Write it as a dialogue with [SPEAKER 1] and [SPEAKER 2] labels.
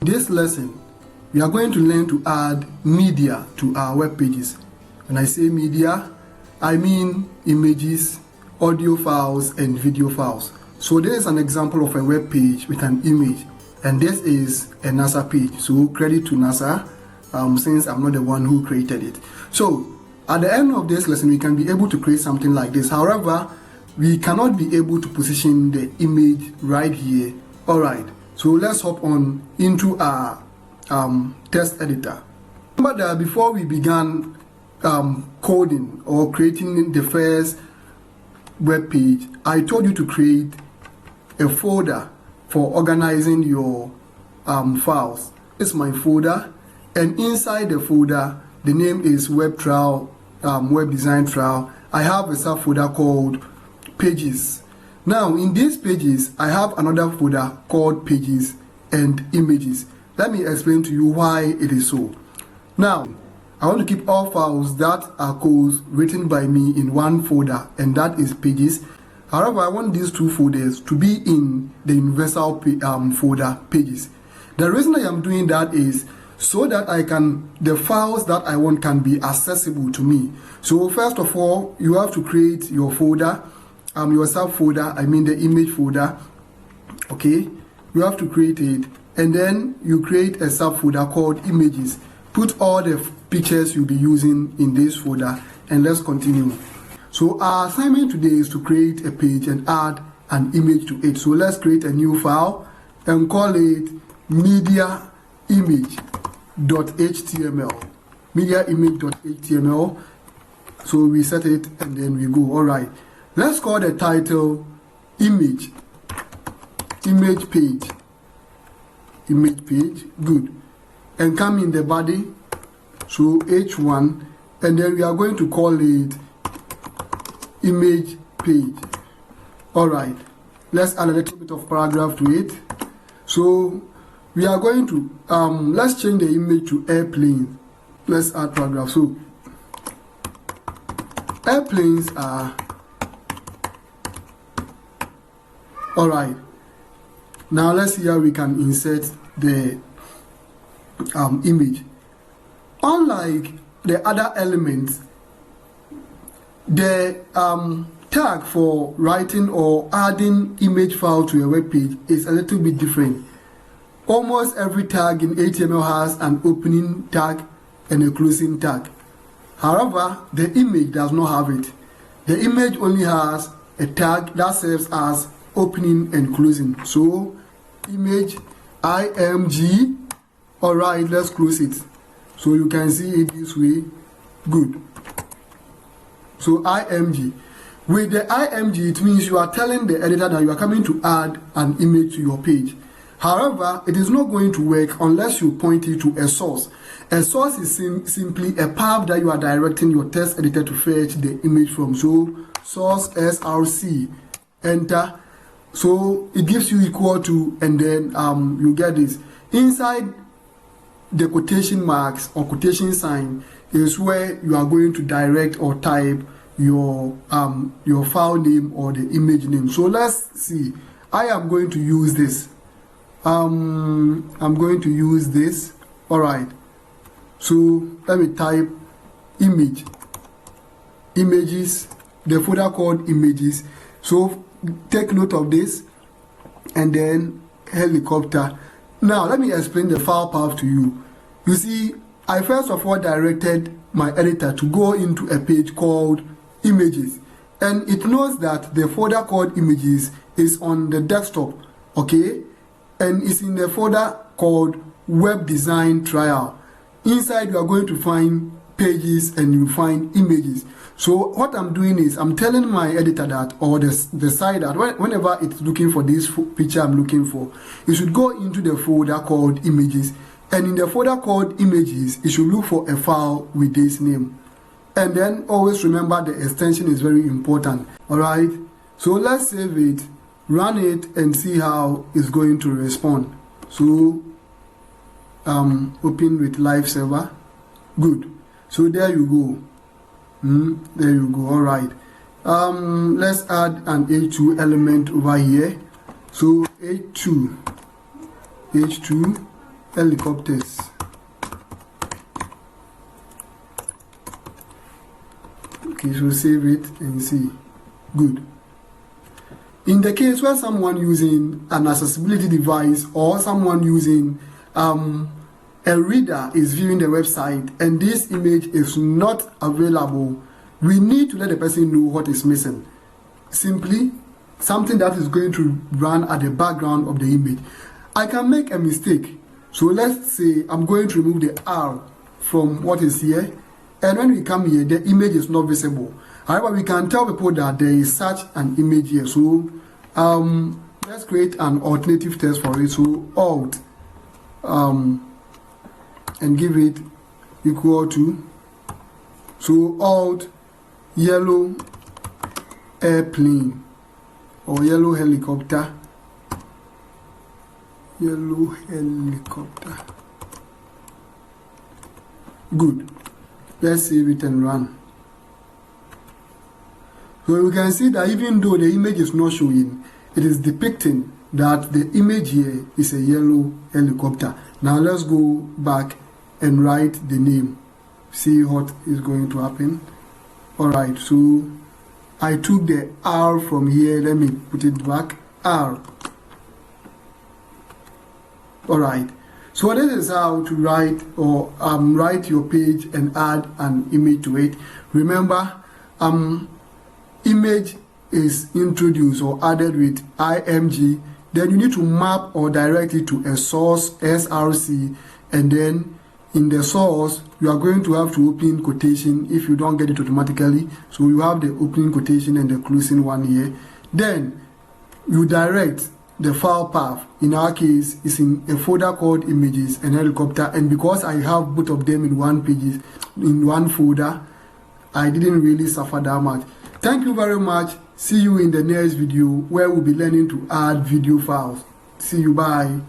[SPEAKER 1] This lesson, we are going to learn to add media to our web pages. When I say media, I mean images, audio files, and video files. So this is an example of a web page with an image, and this is a NASA page. So credit to NASA, since I'm not the one who created it. So at the end of this lesson, we can be able to create something like this. However, we cannot be able to position the image right here. Alright, so let's hop on into our text editor. Remember that before we began coding or creating the first web page, I told you to create a folder for organizing your files. It's my folder, and inside the folder, the name is web trial, web design trial. I have a subfolder called pages. Now in these pages, I have another folder called pages and images. Let me explain to you why it is so. Now, I want to keep all files that are codes written by me in one folder, and that is pages. However, I want these two folders to be in the universal folder pages. The reason I am doing that is so that the files that I want can be accessible to me. So first of all, you have to create your folder, your subfolder, I mean the image folder. Okay, you have to create it, and then you create a subfolder called images. Put all the pictures you'll be using in this folder, and let's continue. So our assignment today is to create a page and add an image to it. So let's create a new file and call it mediaimage.html. mediaimage.html. So we set it and then we go. Alright, let's call the title image page. Good. And come in the body, so h1, and then we are going to call it image page. Alright, let's add a little bit of paragraph to it. So we are going to let's change the image to airplane. Let's add paragraph. So airplanes are alright. Now let's see how we can insert the image. Unlike the other elements, the tag for writing or adding image file to a web page is a little bit different. Almost every tag in HTML has an opening tag and a closing tag. However, the image does not have it. The image only has a tag that serves as opening and closing. So image img. Alright, let's close it so you can see it this way. Good. So img. With the img, it means you are telling the editor that you are coming to add an image to your page. However, it is not going to work unless you point it to a source. A source is simply a path that you are directing your text editor to fetch the image from. So source src, enter. So it gives you equal to, and then you get this. Inside the quotation marks or quotation sign is where you are going to direct or type your file name or the image name. So let's see. I am going to use this. I'm going to use this. Alright. So let me type images, the folder called images. So take note of this, and then helicopter. Now let me explain the file path to you. You see, I first of all directed my editor to go into a page called images, and it knows that the folder called images is on the desktop, okay, and it's in the folder called web design trial. Inside you are going to find pages and you find images. So what I'm doing is I'm telling my editor that, or the site that whenever it's looking for this picture I'm looking for, it should go into the folder called images, and in the folder called images it should look for a file with this name. And then always remember the extension is very important. Alright, so let's save it, run it, and see how it's going to respond. So open with live server. Good. So there you go. There you go. Alright, let's add an h2 element over here. So h2 helicopters. Okay, so save it and see. Good. In the case where someone using an accessibility device or someone using a reader is viewing the website and this image is not available, we need to let the person know what is missing. Simply something that is going to run at the background of the image. I can make a mistake. So let's say I'm going to remove the R from what is here, and when we come here, the image is not visible. However, we can tell people that there is such an image here. So let's create an alternative text for it. So Alt and give it equal to, so Alt yellow airplane or yellow helicopter. Yellow helicopter. Good. Let's save it and run. So we can see that even though the image is not showing, it is depicting that the image here is a yellow helicopter. Now let's go back and write the name. See what is going to happen. Alright, so I took the R from here. Let me put it back. R. Alright, so this is how to write or write your page and add an image to it. Remember, image is introduced or added with img, then you need to map or direct it to a source src, and then in the source you are going to have to open quotation if you don't get it automatically. So you have the opening quotation and the closing one here. Then you direct the file path. In our case, is in a folder called images and helicopter, and because I have both of them in one folder, I didn't really suffer that much. Thank you very much. See you in the next video where we'll be learning to add video files. See you. Bye.